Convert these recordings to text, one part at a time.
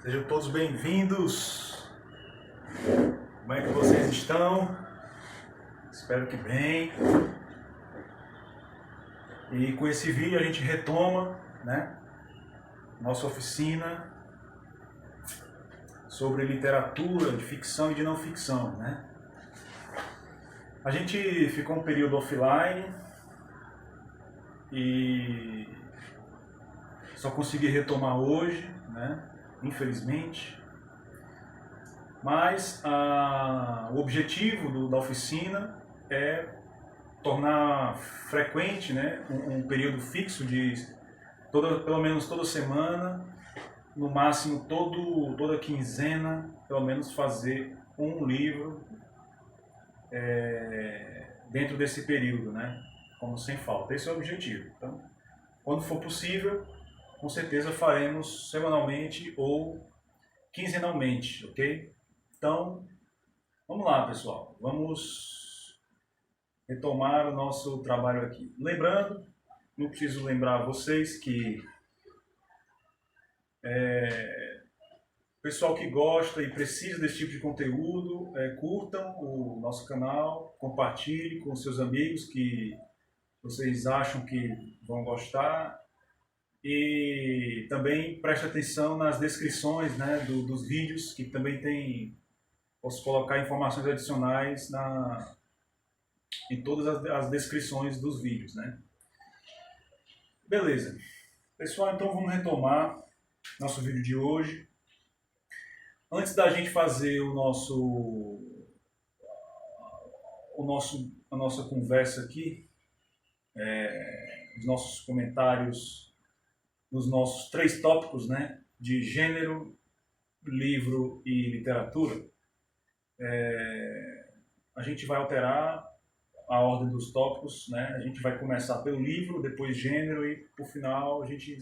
Sejam todos bem-vindos. Como é que vocês estão? Espero que bem. E com esse vídeo a gente retoma, nossa oficina sobre literatura de ficção e de não ficção, A gente ficou um período offline e só consegui retomar hoje, infelizmente. Mas o objetivo da oficina é tornar frequente, um período fixo de pelo menos toda semana, no máximo toda quinzena, pelo menos fazer um livro dentro desse período, como sem falta. Esse é o objetivo. Então, quando for possível, com certeza faremos semanalmente ou quinzenalmente, ok? Então, vamos lá, pessoal. Vamos retomar o nosso trabalho aqui. Lembrando, não preciso lembrar vocês que pessoal que gosta e precisa desse tipo de conteúdo, curtam o nosso canal, compartilhem com seus amigos que vocês acham que vão gostar. E também preste atenção nas descrições dos vídeos, que também posso colocar informações adicionais em todas as descrições dos vídeos, Beleza. Pessoal, então vamos retomar nosso vídeo de hoje. Antes da gente fazer a nossa conversa aqui, os nossos comentários nos nossos 3 tópicos, de gênero, livro e literatura, a gente vai alterar a ordem dos tópicos, A gente vai começar pelo livro, depois gênero e, por final, a gente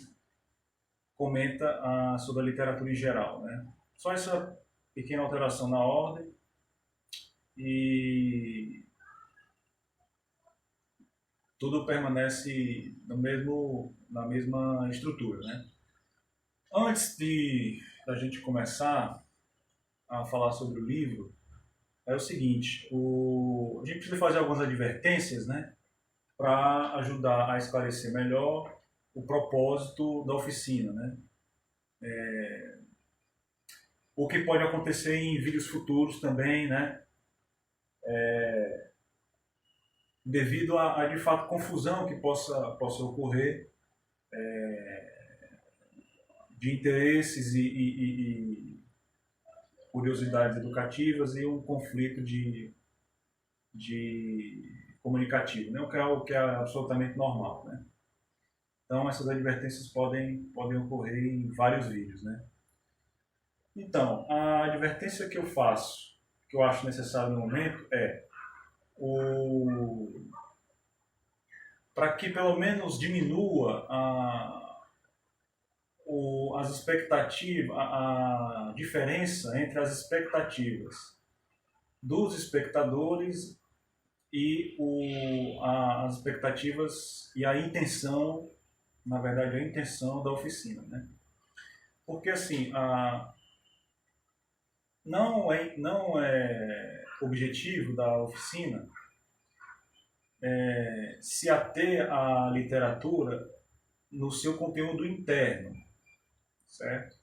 comenta sobre a literatura em geral, Só essa pequena alteração na ordem e tudo permanece na mesma estrutura, Antes da gente começar a falar sobre o livro, é o seguinte: a gente precisa fazer algumas advertências, para ajudar a esclarecer melhor o propósito da oficina, O que pode acontecer em vídeos futuros também, Devido a de fato confusão que possa ocorrer de interesses e curiosidades educativas e um conflito de comunicativo, o que é absolutamente normal, Então essas advertências podem ocorrer em vários vídeos, Então, a advertência que eu faço, que eu acho necessário no momento, para que pelo menos diminua as expectativas, a diferença entre as expectativas dos espectadores e as expectativas e a intenção, na verdade, a intenção da oficina, Porque assim, não é objetivo da oficina se ater à literatura no seu conteúdo interno, certo?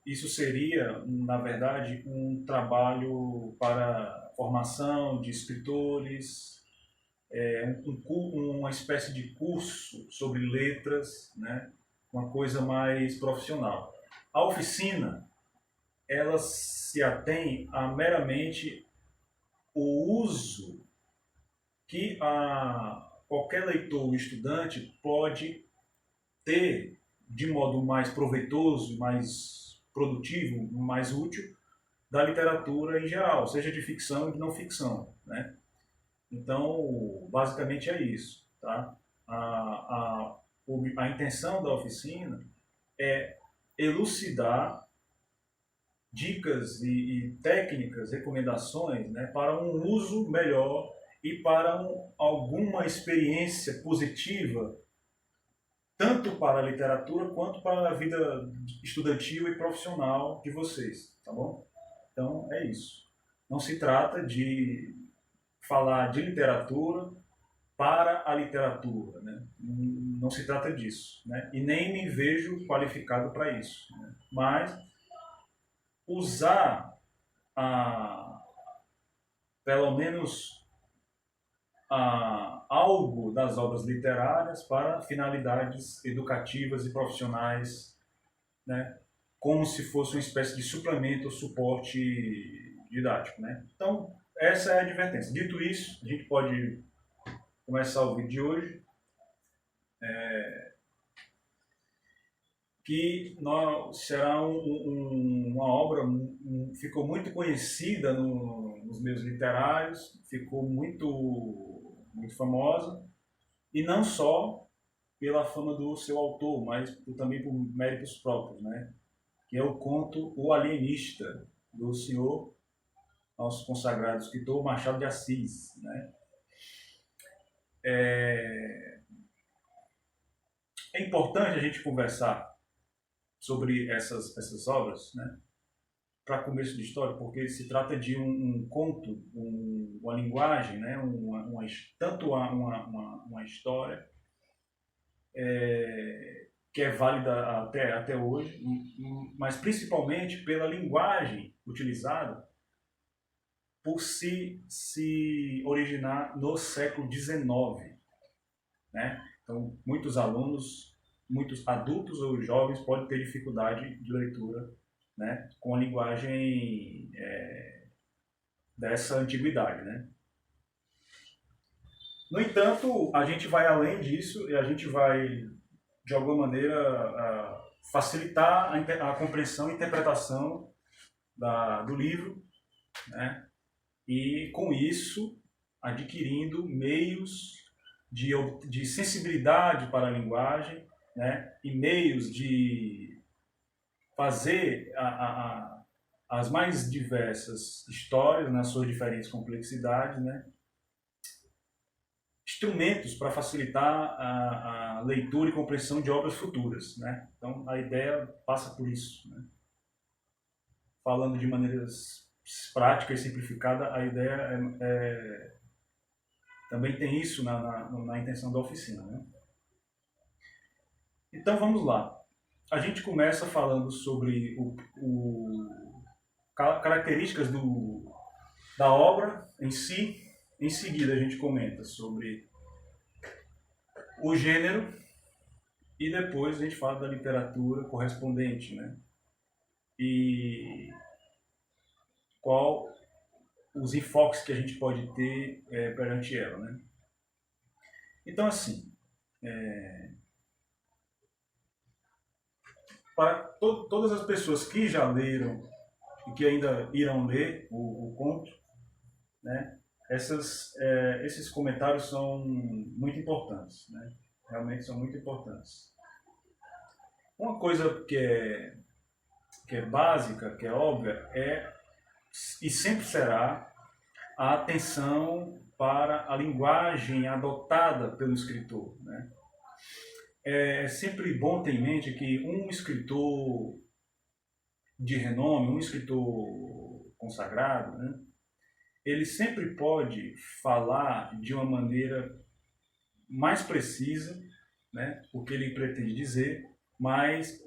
Isso seria, na verdade, um trabalho para formação de escritores, uma espécie de curso sobre letras, uma coisa mais profissional. A oficina, ela se atém a meramente o uso que qualquer leitor ou estudante pode ter de modo mais proveitoso, mais produtivo, mais útil, da literatura em geral, seja de ficção e de não ficção, Então, basicamente é isso, tá? A intenção da oficina é elucidar dicas e técnicas, recomendações, para um uso melhor e para alguma experiência positiva tanto para a literatura quanto para a vida estudantil e profissional de vocês, tá bom? Então é isso. Não se trata de falar de literatura para a literatura, né? Não se trata disso, né? E nem me vejo qualificado para isso, né? Mas usar pelo menos algo das obras literárias para finalidades educativas e profissionais, né? Como se fosse uma espécie de suplemento ou suporte didático, né? Então, essa é a advertência. Dito isso, a gente pode começar o vídeo de hoje, que será uma obra ficou muito conhecida nos meios literários, ficou muito famosa, e não só pela fama do seu autor, mas também por méritos próprios, né? Que é o conto O Alienista, do senhor, nosso consagrado escritor Machado de Assis, né? É importante a gente conversar sobre essas obras, né? Para começo de história, porque se trata de um conto, uma linguagem, né? Tanto uma história que é válida até hoje, mas principalmente pela linguagem utilizada por se originar no século XIX, né? Então, muitos alunos, muitos adultos ou jovens podem ter dificuldade de leitura, né, com a linguagem dessa antiguidade, né? No entanto, a gente vai além disso e a gente vai, de alguma maneira, facilitar a compreensão e interpretação do livro, né? E, com isso, adquirindo meios de sensibilidade para a linguagem, né? E meios de fazer as mais diversas histórias nas suas diferentes complexidades, né? Instrumentos para facilitar a leitura e compreensão de obras futuras, né? Então a ideia passa por isso, né? Falando de maneiras práticas e simplificada, a ideia também tem isso na intenção da oficina, né? Então vamos lá. A gente começa falando sobre características da obra em si. Em seguida a gente comenta sobre o gênero e depois a gente fala da literatura correspondente, né? E qual os enfoques que a gente pode ter perante ela, né? Então, assim, para todas as pessoas que já leram e que ainda irão ler o conto, né? Esses comentários são muito importantes, né? Realmente são muito importantes. Uma coisa que é básica, que é óbvia, e sempre será a atenção para a linguagem adotada pelo escritor, né? É sempre bom ter em mente que um escritor de renome, um escritor consagrado, né? Ele sempre pode falar de uma maneira mais precisa, né, o que ele pretende dizer, mas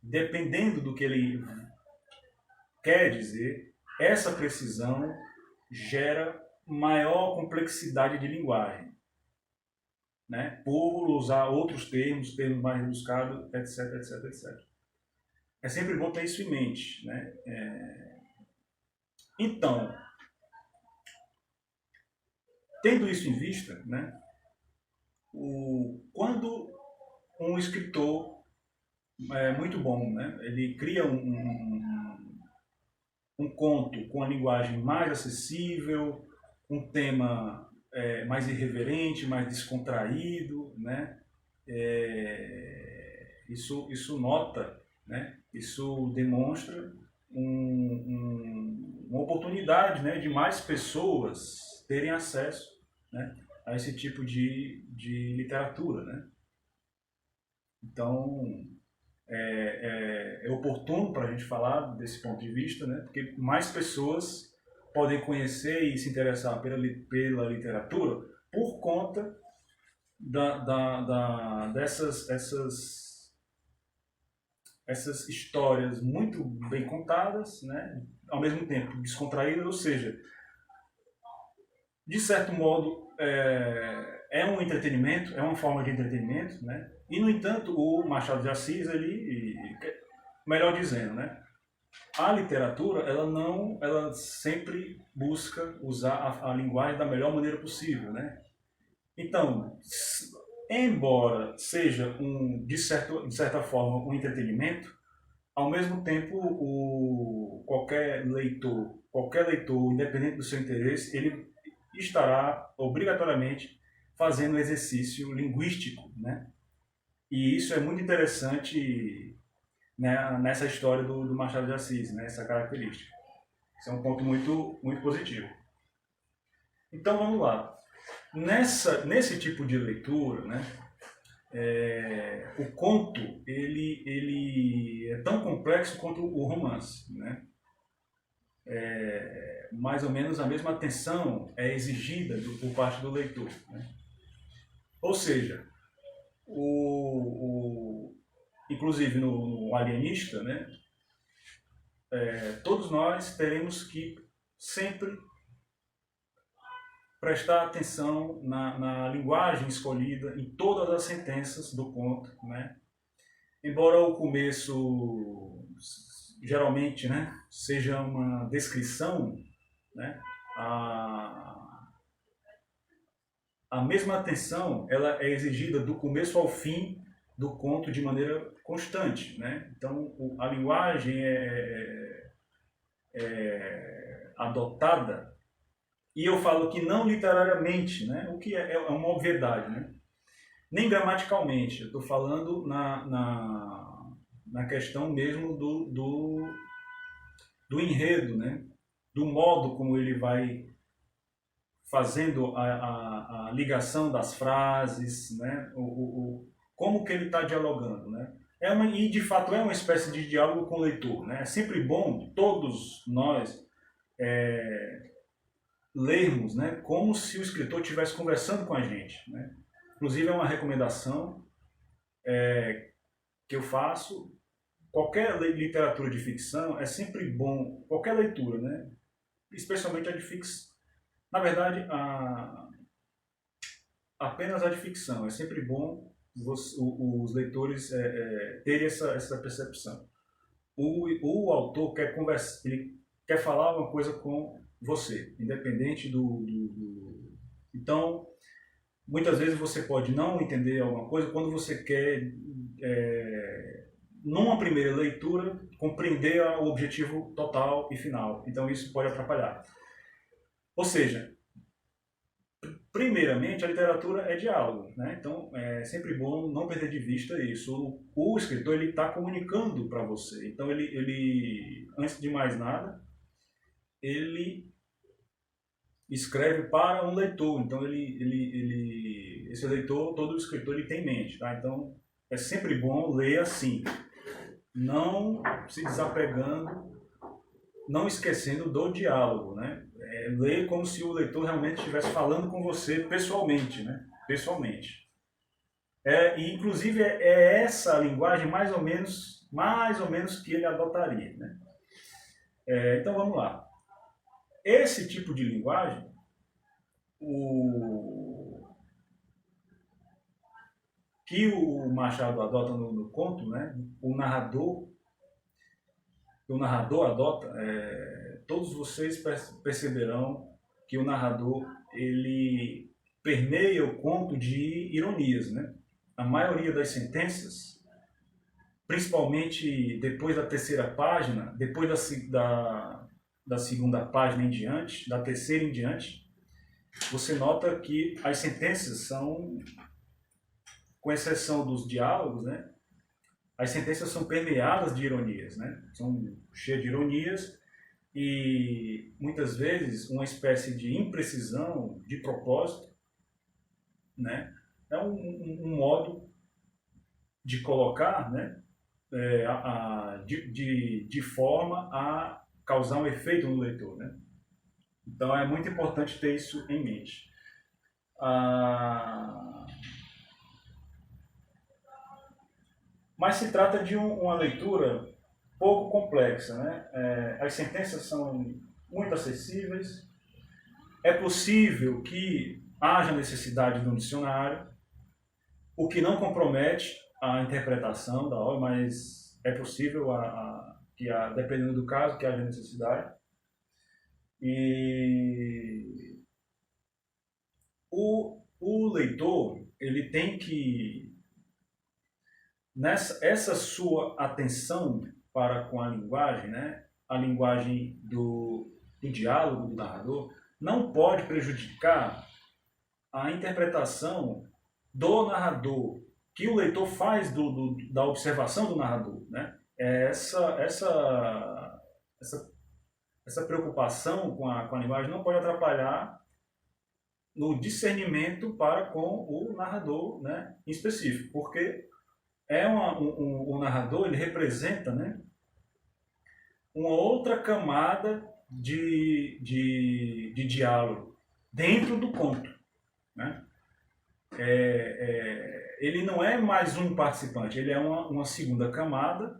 dependendo do que ele quer dizer, essa precisão gera maior complexidade de linguagem, né, por usar outros termos mais rebuscados, etc, etc, etc. É sempre bom ter isso em mente, né? Então, tendo isso em vista, né, quando um escritor muito bom, né, ele cria um conto com a linguagem mais acessível, um tema mais irreverente, mais descontraído, né, isso nota, né, isso demonstra uma oportunidade, né, de mais pessoas terem acesso, né, a esse tipo de literatura, né? Então, é oportuno para a gente falar desse ponto de vista, né? Porque mais pessoas podem conhecer e se interessar pela literatura por conta dessas essas histórias muito bem contadas, né? Ao mesmo tempo descontraídas, ou seja, de certo modo um entretenimento, é uma forma de entretenimento, né? E no entanto o Machado de Assis melhor dizendo, né? A literatura ela sempre busca usar a linguagem da melhor maneira possível, né? Então, embora seja de certa forma um entretenimento, ao mesmo tempo qualquer leitor, independente do seu interesse, ele estará obrigatoriamente fazendo exercício linguístico, né? E isso é muito interessante, né, nessa história do Machado de Assis, né, essa característica. Isso é um ponto muito positivo. Então vamos lá. Nesse tipo de leitura, né, o conto ele é tão complexo quanto o romance, né? Mais ou menos a mesma atenção é exigida por parte do leitor, né? Ou seja, inclusive no Alienista, né, todos nós teremos que sempre prestar atenção na linguagem escolhida em todas as sentenças do conto, né? Embora o começo geralmente, né, seja uma descrição, né, a mesma atenção ela é exigida do começo ao fim do conto de maneira constante, né? Então a linguagem é adotada, e eu falo que não literariamente, né? O que é uma obviedade, né? Nem gramaticalmente, eu estou falando na questão mesmo do enredo, né? Do modo como ele vai fazendo a ligação das frases, né? Como que ele está dialogando, né? E de fato é uma espécie de diálogo com o leitor, né? É sempre bom todos nós lermos, né, como se o escritor estivesse conversando com a gente, né? Inclusive é uma recomendação que eu faço. Qualquer literatura de ficção é sempre bom, qualquer leitura, né? Especialmente a de ficção. Na verdade, apenas a de ficção. É sempre bom os leitores terem essa percepção. O autor quer conversar, ele quer falar uma coisa com você, independente Então, muitas vezes você pode não entender alguma coisa quando você quer, numa primeira leitura, compreender o objetivo total e final. Então, isso pode atrapalhar. Ou seja, primeiramente, a literatura é diálogo, né? Então é sempre bom não perder de vista isso. O escritor ele está comunicando para você. Então ele, antes de mais nada, ele escreve para um leitor. Então esse leitor, todo escritor ele tem em mente, tá? Então é sempre bom ler assim, não se desapegando, não esquecendo do diálogo, né? Ler como se o leitor realmente estivesse falando com você pessoalmente, né? Pessoalmente. E inclusive é essa linguagem mais ou menos que ele adotaria, né? Então vamos lá. Esse tipo de linguagem, que o Machado adota no conto, né? O narrador adota, todos vocês perceberão que o narrador ele permeia o conto de ironias, né? A maioria das sentenças, principalmente depois da terceira página, depois da segunda página em diante, da terceira em diante, você nota que as sentenças são, com exceção dos diálogos, né? As sentenças são permeadas de ironias, né? São cheias de ironias e muitas vezes uma espécie de imprecisão de propósito, né? É um modo de colocar, né, de forma a causar um efeito no leitor, né? Então é muito importante ter isso em mente. Mas se trata de uma leitura pouco complexa, né? As sentenças são muito acessíveis. É possível que haja necessidade de um dicionário, o que não compromete a interpretação da obra, mas é possível que, dependendo do caso, que haja necessidade. E o leitor, ele tem que, essa sua atenção para com a linguagem, né, a linguagem do diálogo do narrador, não pode prejudicar a interpretação do narrador, que o leitor faz da observação do narrador, né? Essa preocupação com a linguagem não pode atrapalhar no discernimento para com o narrador, né, em específico, porque o narrador, ele representa, né, uma outra camada de diálogo dentro do conto, né? Ele não é mais um participante, ele é uma segunda camada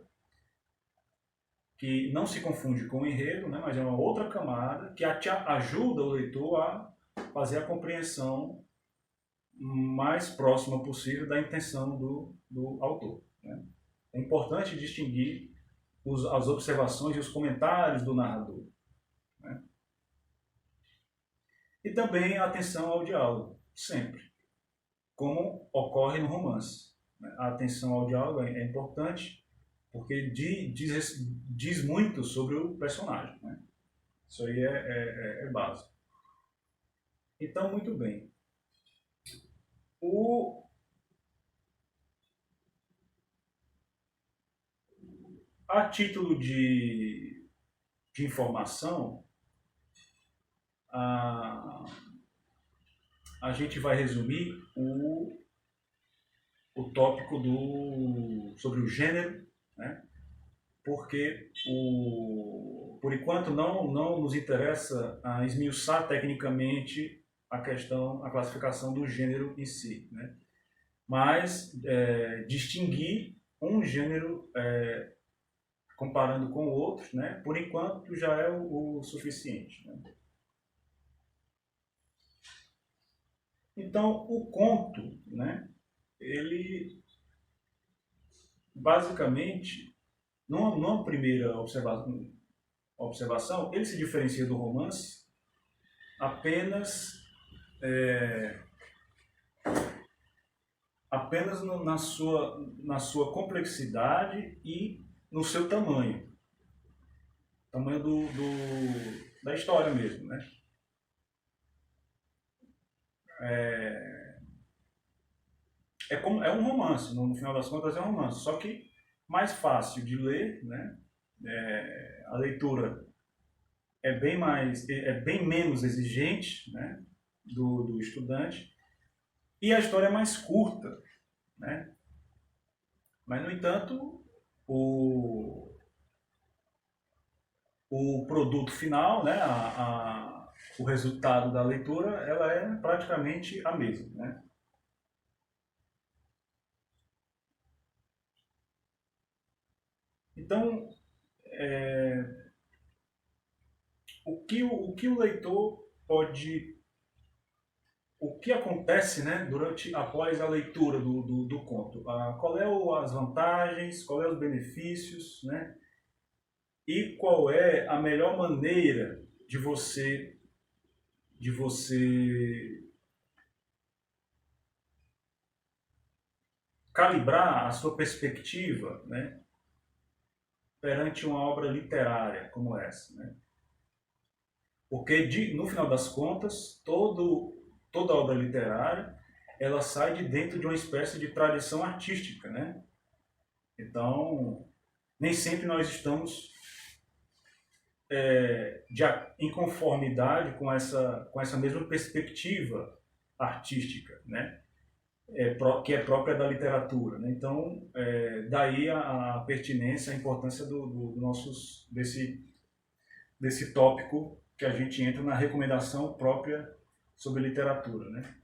que não se confunde com o enredo, né, mas é uma outra camada que ajuda o leitor a fazer a compreensão mais próxima possível da intenção do autor, né? É importante distinguir as observações e os comentários do narrador, né? E também a atenção ao diálogo, sempre, como ocorre no romance, né? A atenção ao diálogo é importante porque diz muito sobre o personagem, né? Isso aí é básico. Então, muito bem. A título de informação, a gente vai resumir o tópico sobre o gênero, né? Porque, por enquanto, não nos interessa esmiuçar tecnicamente a classificação do gênero em si, né? Mas distinguir um gênero comparando com outros, né? Por enquanto já é o suficiente, né? Então, o conto, né, ele basicamente, numa primeira observação, ele se diferencia do romance apenas na sua complexidade e no seu tamanho da história mesmo, né? É um romance, no final das contas é um romance, só que mais fácil de ler, né? A leitura é bem menos exigente, né, do estudante, e a história é mais curta, né? Mas, no entanto, o produto final, né, o resultado da leitura, ela é praticamente a mesma, né? Então, o que o leitor pode... O que acontece, né, após a leitura do conto? Qual é as vantagens, qual é os benefícios, né? E qual é a melhor maneira de você calibrar a sua perspectiva, né, perante uma obra literária como essa, né? Porque, no final das contas, toda obra literária, ela sai de dentro de uma espécie de tradição artística, né? Então, nem sempre nós estamos em conformidade com essa mesma perspectiva artística, né? que é própria da literatura, né? Então, daí a pertinência, a importância desse tópico que a gente entra na recomendação própria sobre literatura, né?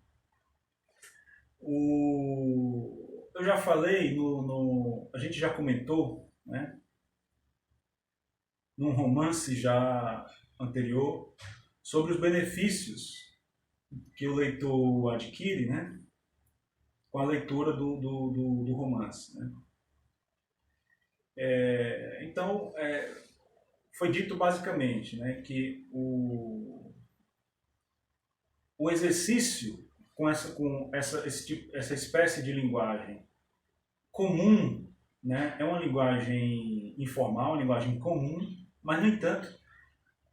Eu já falei, a gente já comentou, né, num romance já anterior, sobre os benefícios que o leitor adquire, né, com a leitura do romance. Né? Então, foi dito basicamente, né, que o exercício com essa espécie de linguagem comum, né, é uma linguagem informal, uma linguagem comum, mas, no entanto,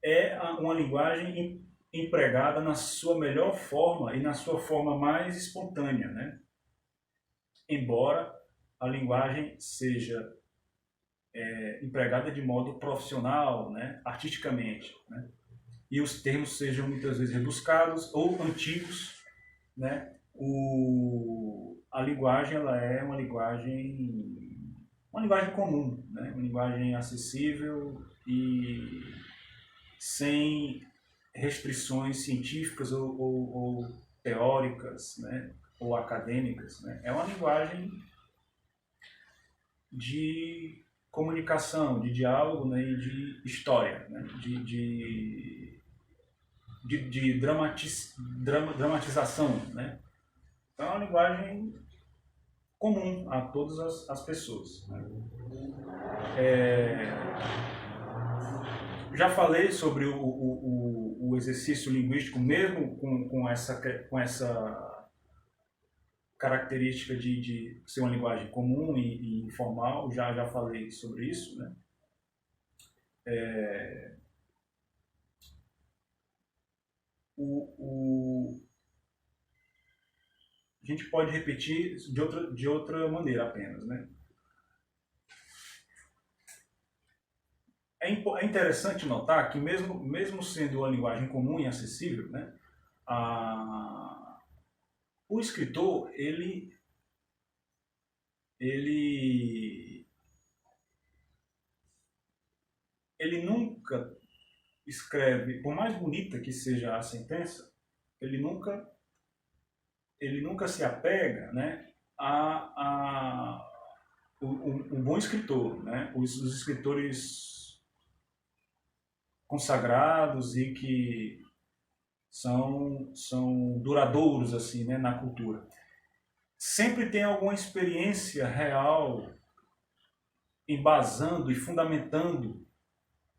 é uma linguagem empregada na sua melhor forma e na sua forma mais espontânea, né? Embora a linguagem seja empregada de modo profissional, né, artisticamente, né, e os termos sejam muitas vezes rebuscados ou antigos, né, a linguagem ela é uma linguagem comum, né, uma linguagem acessível e sem restrições científicas ou teóricas, né, ou acadêmicas, né, é uma linguagem de comunicação, de diálogo, né, e de história, né, de dramatização. Né? Então é uma linguagem comum a todas as pessoas. Né? Já falei sobre o exercício linguístico, mesmo com essa característica de ser uma linguagem comum e informal, já falei sobre isso, né? A gente pode repetir de outra maneira apenas, né? É interessante notar que mesmo sendo uma linguagem comum e acessível, né, o escritor ele nunca escreve, por mais bonita que seja a sentença, ele nunca se apega, né, um bom escritor, né, os escritores consagrados e que são duradouros assim, né, na cultura. Sempre tem alguma experiência real embasando e fundamentando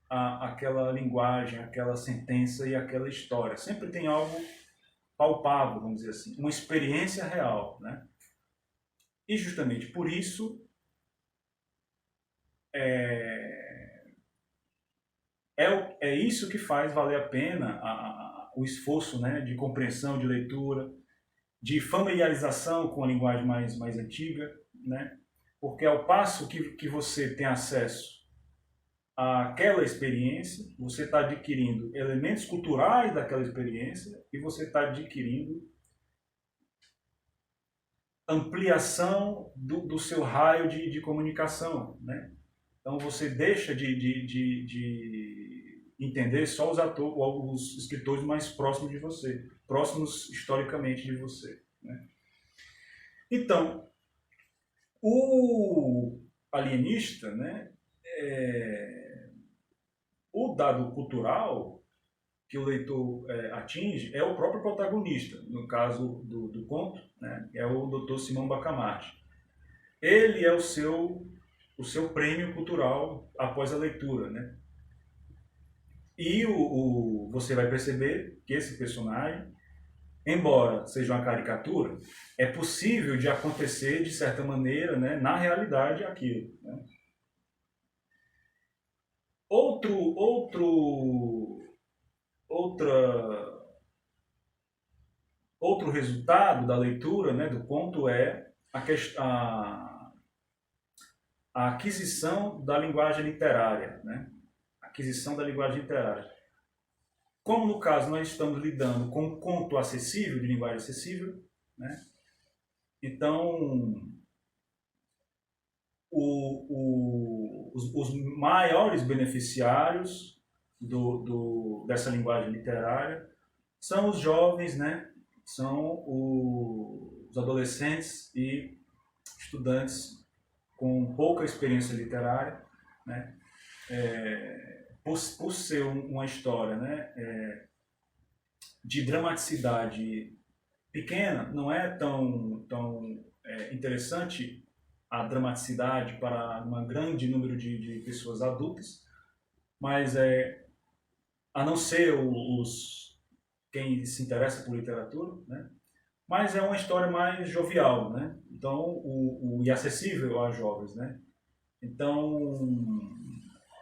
aquela linguagem, aquela sentença e aquela história. Sempre tem algo palpável, vamos dizer assim, uma experiência real, né? E justamente por isso é isso que faz valer a pena o esforço, né, de compreensão, de leitura, de familiarização com a linguagem mais antiga, né? Porque ao passo que você tem acesso àquela experiência, você está adquirindo elementos culturais daquela experiência e você está adquirindo ampliação do seu raio de comunicação, né? Então você deixa de entender só os escritores mais próximos de você, próximos historicamente de você, né? Então, o alienista, né, o dado cultural que o leitor atinge é o próprio protagonista, no caso do conto, né, é o Dr. Simão Bacamarte. Ele é o seu prêmio cultural após a leitura, né? E você vai perceber que esse personagem, embora seja uma caricatura, é possível de acontecer de certa maneira, né, na realidade aquilo. Né? Outro resultado da leitura, né, do conto é a aquisição da linguagem literária, né? Aquisição da linguagem literária. Como no caso nós estamos lidando com um conto acessível, de linguagem acessível, né? Então, os maiores beneficiários dessa linguagem literária são os jovens, né? São os adolescentes e estudantes com pouca experiência literária, né? Por ser uma história, né? De dramaticidade pequena, não é tão interessante a dramaticidade para um grande número de pessoas adultas, mas a não ser quem se interessa por literatura, né? Mas é uma história mais jovial, né? Então, e acessível a jovens, né? Então,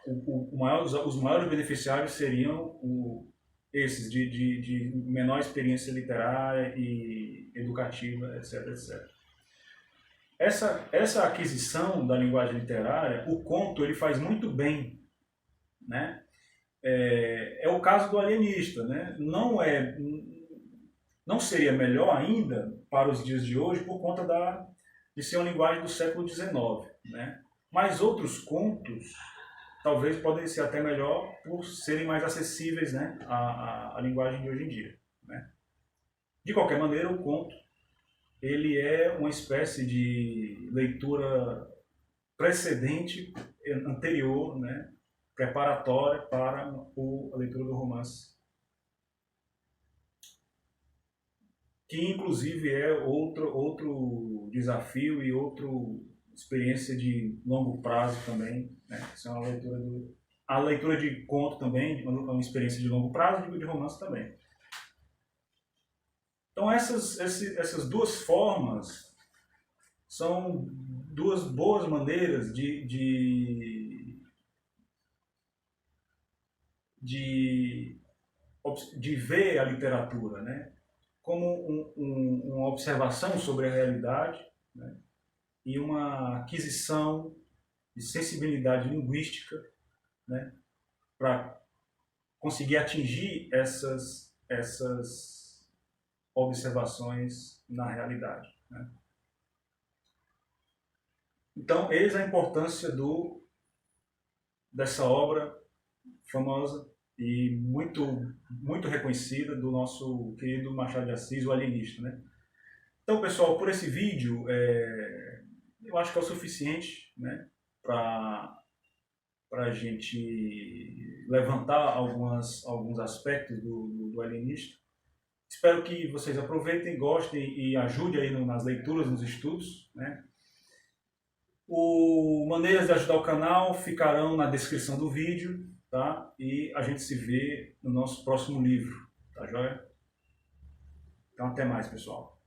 os maiores beneficiários seriam esses de menor experiência literária e educativa, etc, etc. Essa aquisição da linguagem literária, o conto ele faz muito bem, né? É o caso do alienista, né? Não seria melhor ainda para os dias de hoje por conta de ser uma linguagem do século XIX, né? Mas outros contos talvez podem ser até melhor por serem mais acessíveis, né, à linguagem de hoje em dia, né? De qualquer maneira, o conto ele é uma espécie de leitura precedente, anterior, né, preparatória para a leitura do romance, que inclusive é outro desafio e outra experiência de longo prazo também, né? Isso é a leitura de conto também é uma experiência de longo prazo e de romance também. Então essas duas formas são duas boas maneiras de ver a literatura, né? Como uma observação sobre a realidade, né? E uma aquisição de sensibilidade linguística, né? Para conseguir atingir essas observações na realidade, né? Então, eis a importância dessa obra famosa e muito reconhecida do nosso querido Machado de Assis, o alienista, né? Então, pessoal, por esse vídeo, eu acho que é o suficiente, né, para a gente levantar alguns aspectos do alienista. Espero que vocês aproveitem, gostem e ajudem aí nas leituras, nos estudos, né? Maneiras de ajudar o canal ficarão na descrição do vídeo, tá? E a gente se vê no nosso próximo livro, tá joia? Então até mais, pessoal.